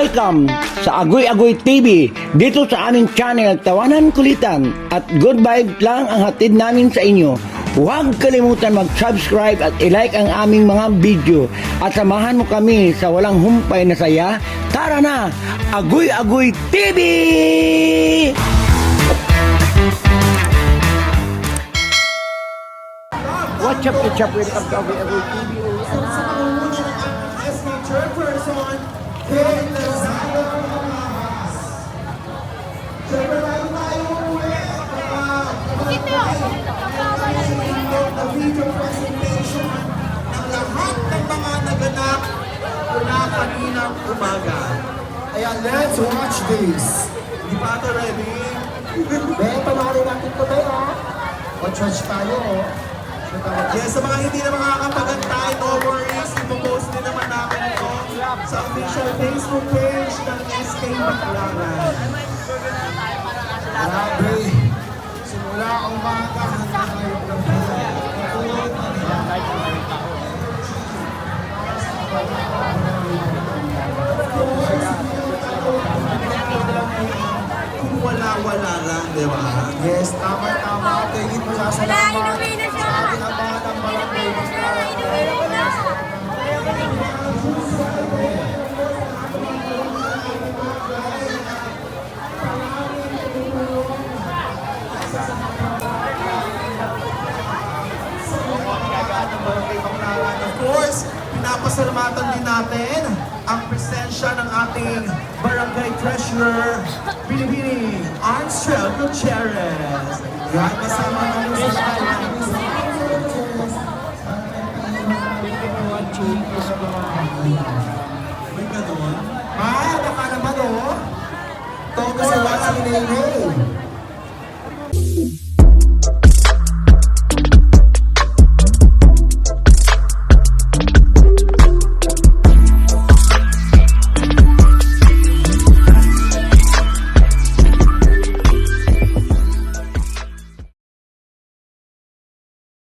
Welcome sa Agoy Agoy TV. Dito sa aming channel, Tawanan Kulitan at good vibes lang ang hatid namin sa inyo. Huwag kalimutan mag-subscribe at i-like ang aming mga video at samahan mo kami sa walang humpay na saya. Tara na! Agoy Agoy TV! What's up, Ketchup? Welcome to Agoy Agoy TV. As my chairperson, Kate Lazaro. Siyempre tayo uwi. Na video presentation ng lahat ng mga naganap mula kaninang umaga. Ayan, let's watch this. Di pa ito ready? Ben, panoorin natin ito ba ha? Watch tayo oh. Yes, sa mga hindi na makakapagantay, no worries. Ipopost din naman namin ito sa official Facebook page ng SK Baclaran. Grabe. Simula umaga hanggang ngayon. Kung wala-wala lang, di ba? Yes, tama-tama. Tingin mo sasalamat. Of course, pinapasalamatan din natin ang presensya ng ating barangay treasurer, Binibini Armstrong Gutierrez. Yan, kasama namin sa lahat. May gano'n? Ah, baka naman oh. Todo sa wala si Nene.